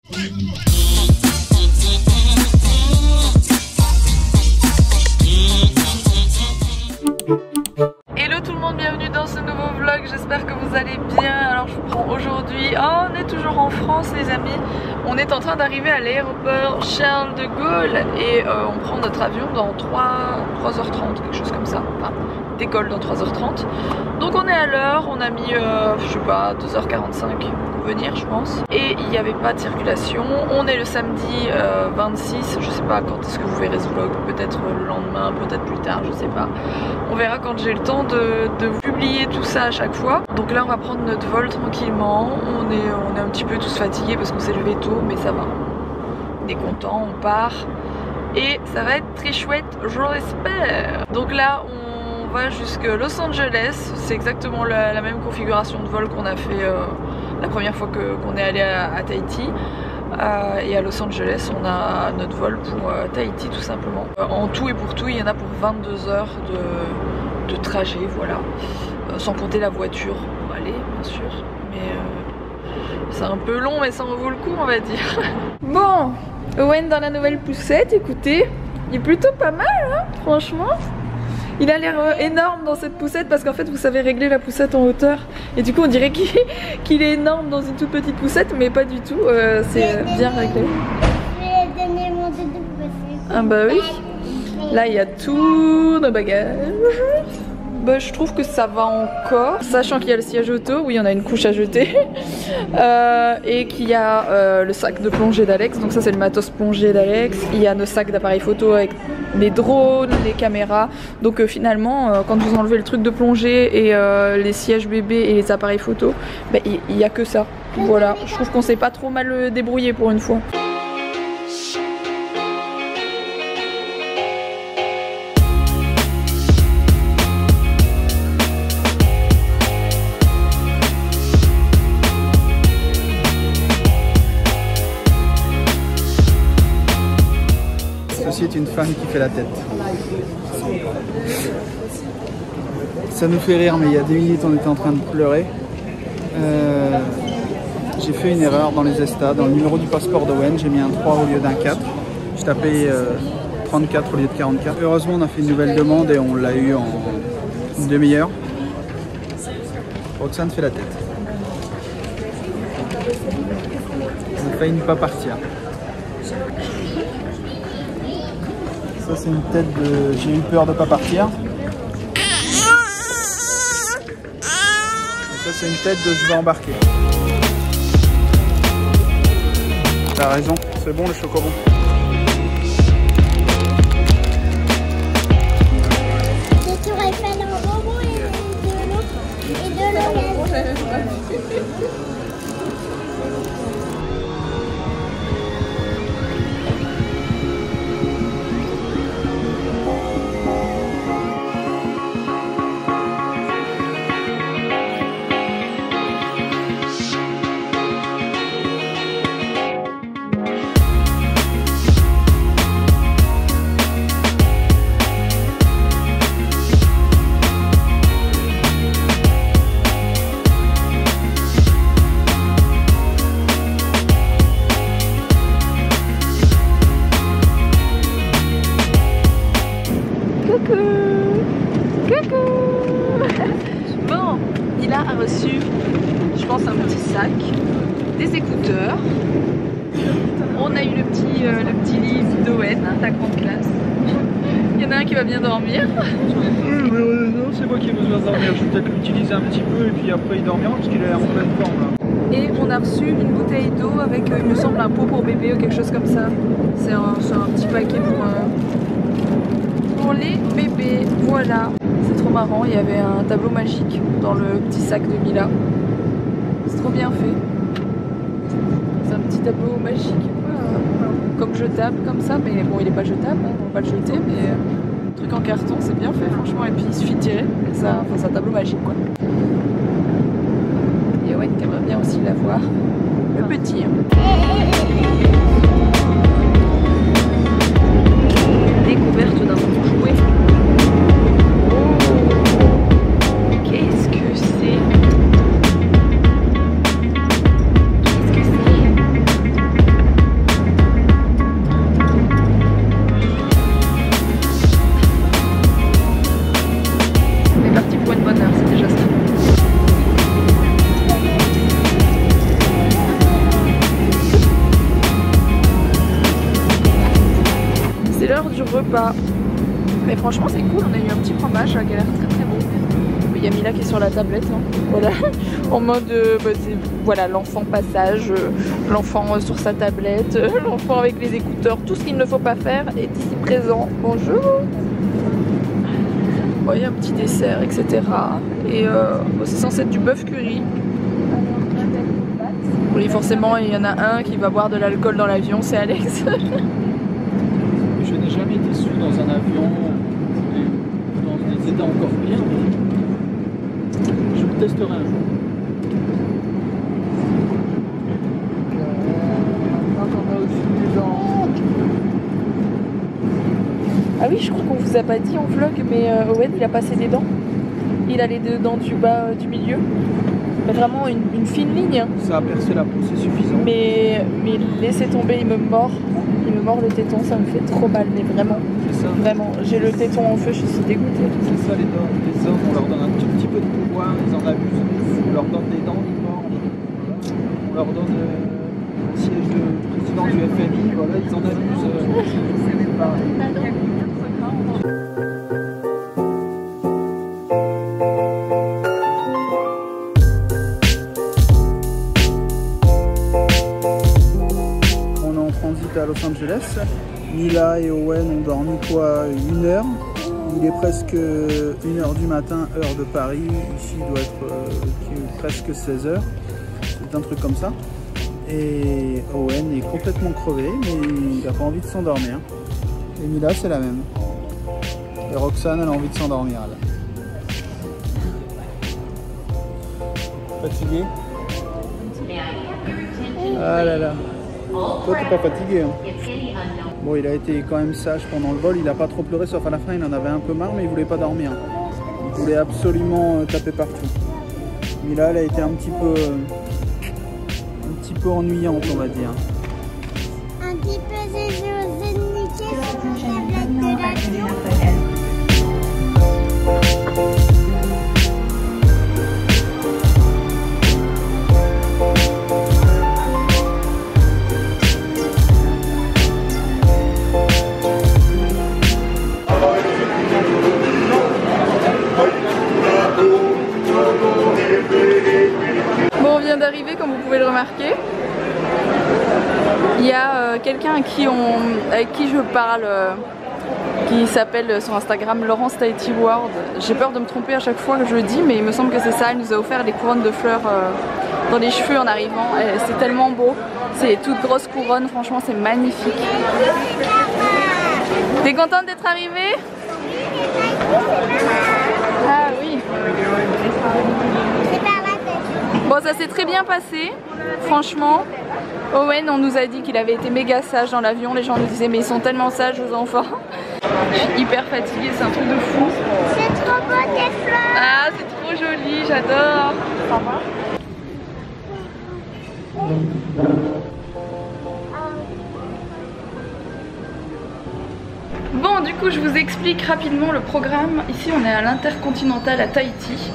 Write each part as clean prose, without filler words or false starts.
Hello tout le monde, bienvenue dans ce nouveau vlog, j'espère que vous allez bien. Alors je vous prends aujourd'hui, on est toujours en France les amis. On est en train d'arriver à l'aéroport Charles de Gaulle et on prend notre avion dans 3h30, quelque chose comme ça. Enfin, décolle dans 3h30. Donc on est à l'heure, on a mis, je sais pas, 2h45 pour venir je pense. Et il n'y avait pas de circulation. On est le samedi 26, je sais pas quand est-ce que vous verrez ce vlog, peut-être le lendemain, peut-être plus tard, je sais pas. On verra quand j'ai le temps de publier tout ça à chaque fois. Donc là on va prendre notre vol tranquillement. On est un petit peu tous fatigués parce qu'on s'est levé tôt, mais ça va. On est content, on part. Et ça va être très chouette, je l'espère. Donc là on va jusqu'à Los Angeles. C'est exactement la même configuration de vol qu'on a fait la première fois qu'on est allé à Tahiti. Et à Los Angeles on a notre vol pour Tahiti tout simplement. En tout et pour tout il y en a pour 22 heures de trajet, voilà, sans compter la voiture pour aller bien sûr, mais c'est un peu long mais ça en vaut le coup on va dire. Bon, Owen dans la nouvelle poussette, écoutez, il est plutôt pas mal hein, franchement. Il a l'air énorme dans cette poussette parce qu'en fait vous savez régler la poussette en hauteur et du coup on dirait qu'il est énorme dans une toute petite poussette mais pas du tout, c'est bien réglé. Je vais donner mon doudou aussi. Ah bah oui, là il y a tous nos bagages. Bah, je trouve que ça va encore, sachant qu'il y a le siège auto, oui on a une couche à jeter, et qu'il y a le sac de plongée d'Alex, donc ça c'est le matos plongée d'Alex. Il y a nos sacs d'appareils photo avec les drones, les caméras, donc finalement quand vous enlevez le truc de plongée et les sièges bébés et les appareils photo, bah, il n'y a que ça. Voilà, je trouve qu'on s'est pas trop mal débrouillé pour une fois. Ceci est une femme qui fait la tête. Ça nous fait rire, mais il y a 10 minutes on était en train de pleurer. J'ai fait une erreur dans les ESTA, dans le numéro du passeport d'Owen, j'ai mis un 3 au lieu d'un 4. Je tapais 34 au lieu de 44. Heureusement on a fait une nouvelle demande et on l'a eu en une demi-heure. Roxane fait la tête. On a failli ne pas partir. Ça c'est une tête de j'ai eu peur de pas partir. Et ça c'est une tête de je vais embarquer. T'as raison, c'est bon le chocobon. Des tours Eiffel en bonbon et de l'eau. Bon, il a reçu, je pense, un petit sac, des écouteurs. On a eu le petit livre d'Owen, ta grande classe. Il y en a un qui va bien dormir. Non, c'est moi qui ai besoin de dormir. Je vais peut-être l'utiliser un petit peu et puis après il dormira parce qu'il est en pleine forme là. Et on a reçu une bouteille d'eau avec, il me semble, un pot pour bébé ou quelque chose comme ça. C'est un petit paquet pour les bébés. Voilà. C'est trop marrant, il y avait un tableau magique dans le petit sac de Mila. C'est trop bien fait. C'est un petit tableau magique, comme jetable, comme ça, mais bon il est pas jetable, hein, on va pas le jeter, mais truc en carton, c'est bien fait franchement, et puis il suffit de tirer, c'est un tableau magique quoi. Et ouais, t'aimerais bien aussi l'avoir, le petit. Découverte d'un jouet. Qu'est-ce que c'est? Qu'est-ce que c'est? repas. Mais franchement c'est cool, on a eu un petit fromage qui a l'air très très bon. Il y a Mila qui est sur la tablette, hein. Voilà, en mode voilà, l'enfant passage, l'enfant sur sa tablette, l'enfant avec les écouteurs, tout ce qu'il ne faut pas faire est ici présent. Bonjour. Bon, il y a un petit dessert, etc. Et c'est censé être du bœuf curry. Oui, forcément, il y en a un qui va boire de l'alcool dans l'avion, c'est Alex. Je n'ai jamais été sous dans un avion, dans des états encore pires. Je le testerai un jour. Ah oui, je crois qu'on vous a pas dit en vlog, mais Owen il a passé des dents. Il a les deux dents du bas du milieu. Mais vraiment une fine ligne. Ça a percé la peau, c'est suffisant. Mais laissez tomber, il me mord le téton, ça me fait trop mal, mais vraiment. C'est ça. Vraiment, j'ai le téton en feu, je suis dégoûtée. C'est ça les dents. Les hommes, on leur donne un tout petit peu de pouvoir, ils en abusent. On leur donne des dents, ils mordent. On leur donne le siège de président du FMI, voilà, ils en abusent. À Los Angeles. Mila et Owen ont dormi quoi, 1 heure. Il est presque 1h du matin, heure de Paris. Ici il doit être presque 16h. C'est un truc comme ça. Et Owen est complètement crevé, mais il n'a pas envie de s'endormir. Et Mila c'est la même. Et Roxane elle a envie de s'endormir. Fatigué? Ah là là. Toi t'es pas fatigué hein. Bon il a été quand même sage pendant le vol, il a pas trop pleuré sauf à la fin il en avait un peu marre mais il voulait pas dormir. Il voulait absolument taper partout. Mila elle a été un petit peu ennuyante on va dire. Un petit peu j'ai osé niquer sur la tablette de l'avion. D'arriver comme vous pouvez le remarquer. Il y a quelqu'un avec qui je parle qui s'appelle sur Instagram Laurence Tahiti World. J'ai peur de me tromper à chaque fois que je le dis mais il me semble que c'est ça. Elle nous a offert des couronnes de fleurs dans les cheveux en arrivant. C'est tellement beau. C'est toutes grosses couronnes, franchement c'est magnifique. T'es contente d'être arrivée? Ah oui. Bon ça s'est très bien passé, franchement. Owen on nous a dit qu'il avait été méga sage dans l'avion, les gens nous disaient mais ils sont tellement sages aux enfants. Je suis hyper fatiguée, c'est un truc de fou. C'est trop beau tes fleurs. Ah c'est trop joli, j'adore. Bon du coup je vous explique rapidement le programme. Ici on est à l'Intercontinental à Tahiti.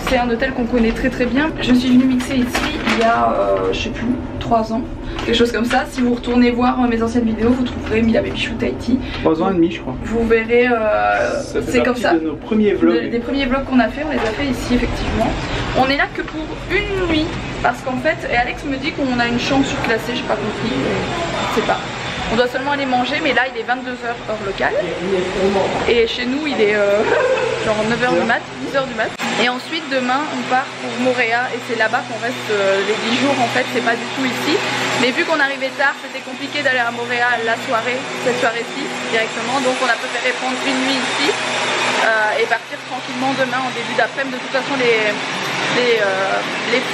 C'est un hôtel qu'on connaît très très bien. Je suis venue mixer ici il y a je sais plus 3 ans, quelque chose comme ça. Si vous retournez voir mes anciennes vidéos vous trouverez Mila Baby Shoe Tahiti. 3 ans et demi je crois. Vous verrez c'est comme ça. De nos premiers vlogs. Des premiers vlogs qu'on a fait, on les a fait ici effectivement. On est là que pour 1 nuit parce qu'en fait, et Alex me dit qu'on a une chambre surclassée, j'ai pas compris, je sais pas. On doit seulement aller manger, mais là il est 22h heure locale. Et chez nous il est genre 9h du mat, 10h du mat. Et ensuite demain on part pour Moorea et c'est là-bas qu'on reste les 10 jours en fait, c'est pas du tout ici. Mais vu qu'on arrivait tard, c'était compliqué d'aller à Moorea la soirée, cette soirée-ci directement. Donc on a préféré prendre 1 nuit ici et partir tranquillement demain en début d'après-midi. De toute façon les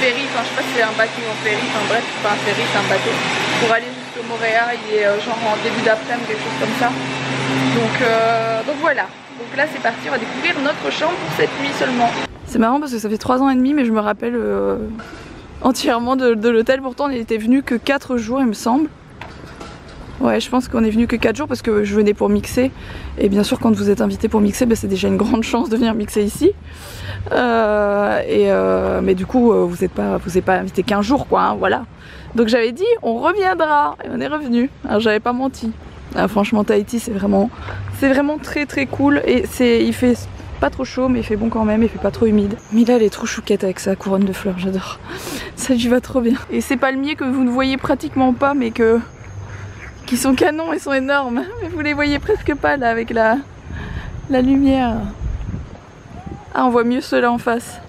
ferries, enfin je sais pas si c'est un bateau en ferry, enfin bref c'est pas un ferry, c'est un bateau. Pour aller jusqu'au Moorea il est genre en début d'après-midi, quelque chose comme ça. Donc voilà, donc là c'est parti, on va découvrir notre chambre pour cette nuit seulement. C'est marrant parce que ça fait 3 ans et demi mais je me rappelle entièrement de l'hôtel. Pourtant on n'était venu que 4 jours il me semble. Ouais je pense qu'on est venu que 4 jours parce que je venais pour mixer. Et bien sûr quand vous êtes invité pour mixer bah, c'est déjà une grande chance de venir mixer ici. Mais du coup vous n'êtes pas invité qu'1 jour quoi hein, voilà. Donc j'avais dit on reviendra et on est revenu. Alors j'avais pas menti. Ah, franchement Tahiti c'est vraiment très très cool et il fait pas trop chaud mais il fait bon quand même, il fait pas trop humide. Mila elle est trop chouquette avec sa couronne de fleurs, j'adore. Ça lui va trop bien. Et ces palmiers que vous ne voyez pratiquement pas mais qui sont canons et sont énormes. Mais vous les voyez presque pas là avec la lumière. Ah on voit mieux ceux-là en face.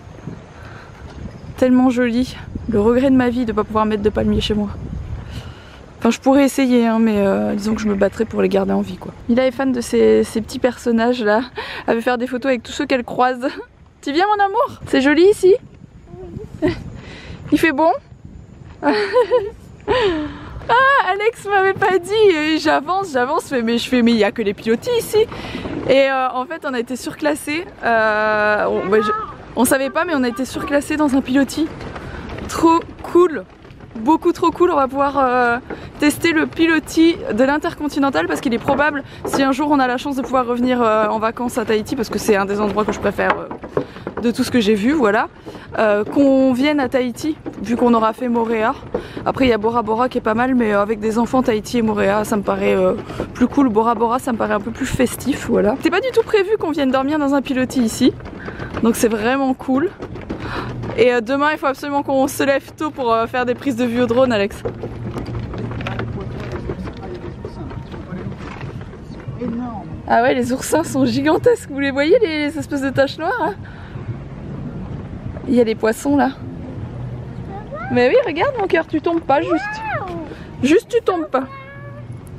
Tellement joli. Le regret de ma vie de ne pas pouvoir mettre de palmiers chez moi. Enfin je pourrais essayer hein, mais disons que je me battrais pour les garder en vie quoi. Mila est fan de ces petits personnages là. Elle veut faire des photos avec tous ceux qu'elle croise. Tu viens mon amour? C'est joli ici? Il fait bon? Ah Alex m'avait pas dit, j'avance mais il y a que les pilotis ici. Et en fait on a été surclassés. On savait pas mais on a été surclassés dans un pilotis. Trop cool. Beaucoup trop cool, on va pouvoir tester le pilotis de l'Intercontinental parce qu'il est probable, si un jour on a la chance de pouvoir revenir en vacances à Tahiti, parce que c'est un des endroits que je préfère de tout ce que j'ai vu, voilà, qu'on vienne à Tahiti, vu qu'on aura fait Moorea. Après il y a Bora Bora qui est pas mal, mais avec des enfants, Tahiti et Moorea ça me paraît plus cool. Bora Bora ça me paraît un peu plus festif, voilà. C'était pas du tout prévu qu'on vienne dormir dans un pilotis ici, donc c'est vraiment cool. Et demain il faut absolument qu'on se lève tôt pour faire des prises de vue au drone, Alex. Ah ouais, les oursins sont gigantesques, vous les voyez les espèces de taches noires hein? Il y a des poissons là. Mais oui regarde mon cœur, tu tombes pas juste tu tombes pas.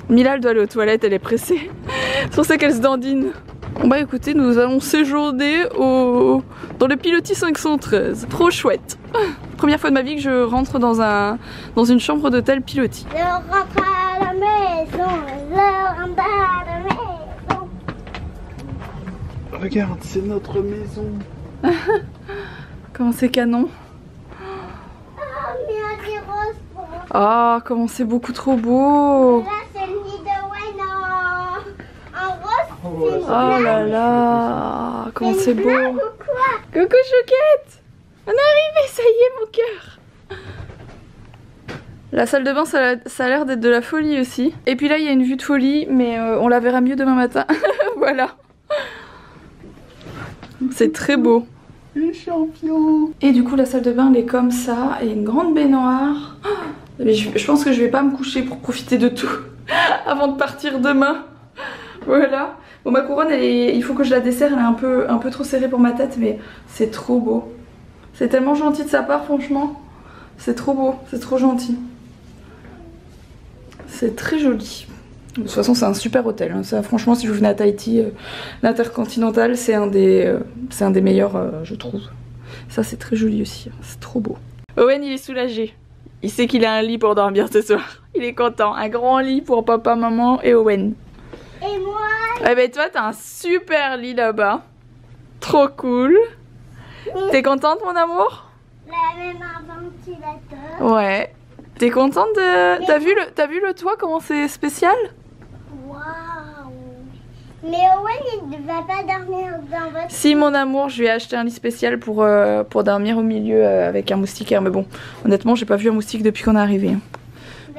Mila elle doit aller aux toilettes, elle est pressée. C'est pour ça qu'elle se dandine. Bon bah écoutez, nous allons séjourner dans le pilotis 513. Trop chouette. Première fois de ma vie que je rentre dans une chambre d'hôtel pilotis. Je rentre à la maison, je rentre à la maison. Regarde, c'est notre maison. Comment c'est canon. Oh, mais un des roses pour moi. Ah, comment c'est beaucoup trop beau. Là, c'est le nid de Wayne en rose. Oh là là, comment c'est beau. Coucou. Coucou Chouquette. On est arrivé, ça y est mon cœur. La salle de bain ça a l'air d'être de la folie aussi. Et puis là il y a une vue de folie mais on la verra mieux demain matin. Voilà. C'est très beau. Les champions. Et du coup la salle de bain elle est comme ça. Et une grande baignoire. Mais je pense que je vais pas me coucher pour profiter de tout avant de partir demain. Voilà. Bon ma couronne il faut que je la desserre, elle est un peu trop serrée pour ma tête mais c'est trop beau. C'est tellement gentil de sa part franchement. C'est trop beau, c'est trop gentil. C'est très joli. De toute façon c'est un super hôtel hein. Ça, franchement si vous venez à Tahiti, l'Intercontinental c'est un des meilleurs je trouve. Ça c'est très joli aussi, c'est trop beau. Owen il est soulagé. Il sait qu'il a un lit pour dormir ce soir. Il est content, un grand lit pour papa, maman et Owen. Et moi? Eh ben toi t'as un super lit là-bas. Trop cool. T'es contente mon amour? La même un ventilateur. Ouais. T'es contente de... T'as vu le toit comment c'est spécial? Waouh. Mais Owen il ne va pas dormir dans votre... Si mon amour, je lui ai acheté un lit spécial pour dormir au milieu avec un moustiquaire. Mais bon, honnêtement j'ai pas vu un moustique depuis qu'on est arrivé.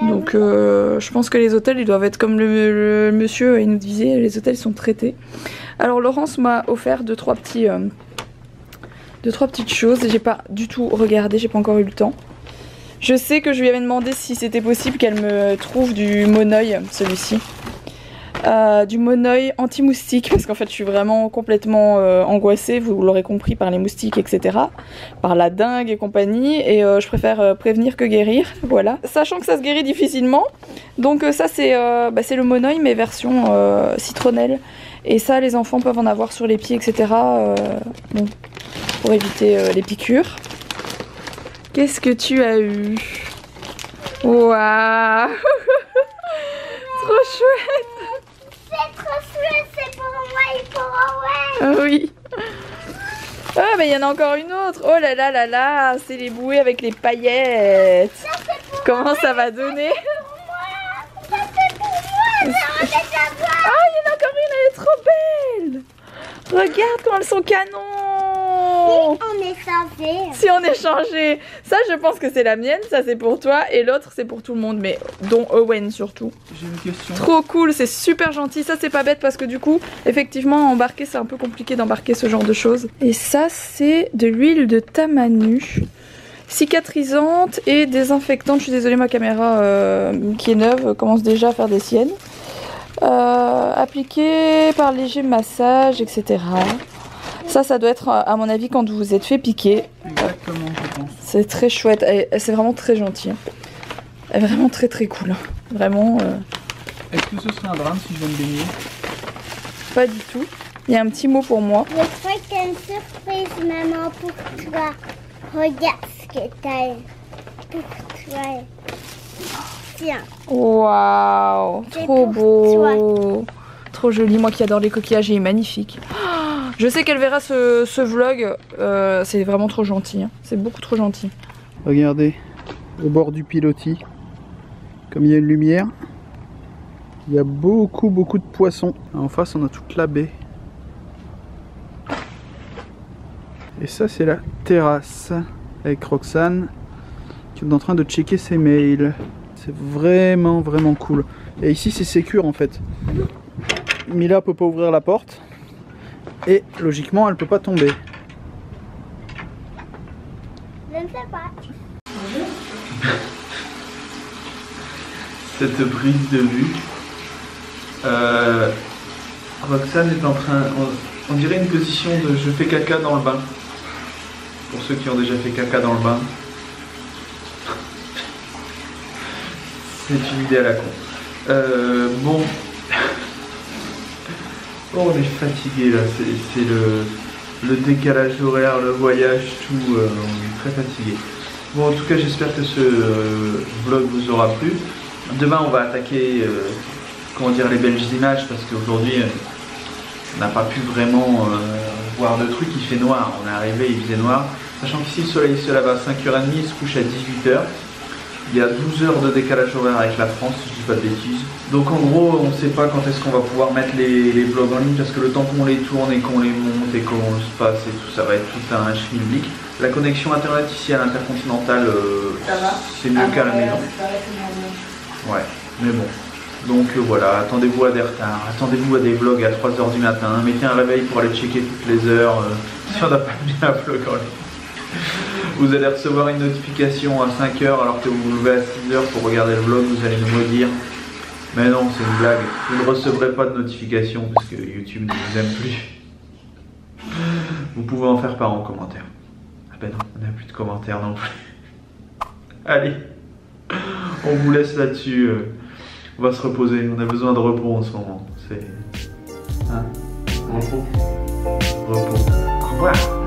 Donc je pense que les hôtels ils doivent être comme le monsieur il nous disait, les hôtels sont traités. Alors Laurence m'a offert deux trois petites choses. J'ai pas du tout regardé, j'ai pas encore eu le temps. Je sais que je lui avais demandé si c'était possible qu'elle me trouve du Monoï, celui-ci. Du Monoï anti-moustique parce qu'en fait je suis vraiment complètement angoissée, vous l'aurez compris, par les moustiques etc, par la dengue et compagnie, et je préfère prévenir que guérir, voilà, sachant que ça se guérit difficilement. Donc ça c'est le Monoï mais version citronnelle, et ça les enfants peuvent en avoir sur les pieds etc, bon, pour éviter les piqûres. Qu'est-ce que tu as eu? Waouh. Trop chouette. C'est trop chouette, c'est pour moi et pour Owen. Oui. Ah mais il y en a encore une autre. Oh là là là là, c'est les bouées avec les paillettes. Ça c'est pour Comment ça va donner? moi. Ça c'est pour moi. J'aimerais savoir. Oh il y en a encore une, elle est trop belle. Regarde comment elles sont canons. non. On est changé. Si on est changé. Ça, je pense que c'est la mienne, ça c'est pour toi, et l'autre c'est pour tout le monde, mais dont Owen surtout. J'ai une question. Trop cool, c'est super gentil. Ça c'est pas bête parce que du coup, effectivement, embarquer c'est un peu compliqué d'embarquer ce genre de choses. Et ça c'est de l'huile de tamanu. Cicatrisante et désinfectante. Je suis désolée, ma caméra qui est neuve commence déjà à faire des siennes. Appliquée par léger massage, etc. Ça doit être à mon avis quand vous vous êtes fait piquer. Exactement, je pense. C'est très chouette, c'est vraiment très gentil. Elle est vraiment très très cool. Vraiment. Est-ce que ce serait un drame si je viens me baigner? Pas du tout. Il y a un petit mot pour moi. Je crois qu'il y a une surprise, maman, pour toi. Regarde ce que t'as pour toi. Tiens. Waouh, C'est trop pour beau. Trop joli, moi qui adore les coquillages, il est magnifique. Je sais qu'elle verra ce vlog, c'est vraiment trop gentil, hein. C'est beaucoup trop gentil. Regardez, au bord du pilotis, comme il y a une lumière, il y a beaucoup de poissons. En face, on a toute la baie. Et ça, c'est la terrasse avec Roxane qui est en train de checker ses mails. C'est vraiment cool. Et ici, c'est sécure en fait. Mila peut pas ouvrir la porte et logiquement, elle peut pas tomber. Je ne sais pas. Cette brise de vue. Roxane est en train, on dirait une position de je fais caca dans le bain. Pour ceux qui ont déjà fait caca dans le bain. C'est une idée à la con. Bon. Oh, on est fatigué là, c'est le décalage horaire, le voyage, tout, on est très fatigué. Bon, en tout cas, j'espère que ce vlog vous aura plu. Demain, on va attaquer, comment dire, les belles images, parce qu'aujourd'hui, on n'a pas pu vraiment voir de trucs, il fait noir. On est arrivé, il faisait noir. Sachant qu'ici, le soleil se lève à 5h30, il se couche à 18h. Il y a 12 heures de décalage horaire avec la France, si je dis pas de bêtises. Donc en gros, on ne sait pas quand est-ce qu'on va pouvoir mettre les vlogs en ligne, parce que le temps qu'on les tourne et qu'on les monte et qu'on se passe et tout, ça va être tout un schmilblick. La connexion internet ici à l'Intercontinental, c'est mieux qu'à la maison. Ouais, mais bon. Donc voilà, attendez-vous à des retards, attendez-vous à des vlogs à 3h du matin, mettez un réveil pour aller checker toutes les heures, si on n'a pas mis un vlog en ligne. Vous allez recevoir une notification à 5h alors que vous vous levez à 6h pour regarder le vlog, vous allez nous redire. Mais non, c'est une blague, vous ne recevrez pas de notification parce que YouTube ne vous aime plus. Vous pouvez en faire part en commentaire. Ah ben non, on n'a plus de commentaires non plus. Allez, on vous laisse là-dessus. On va se reposer, on a besoin de repos en ce moment. C'est... Hein? Repos. Repos. Au revoir.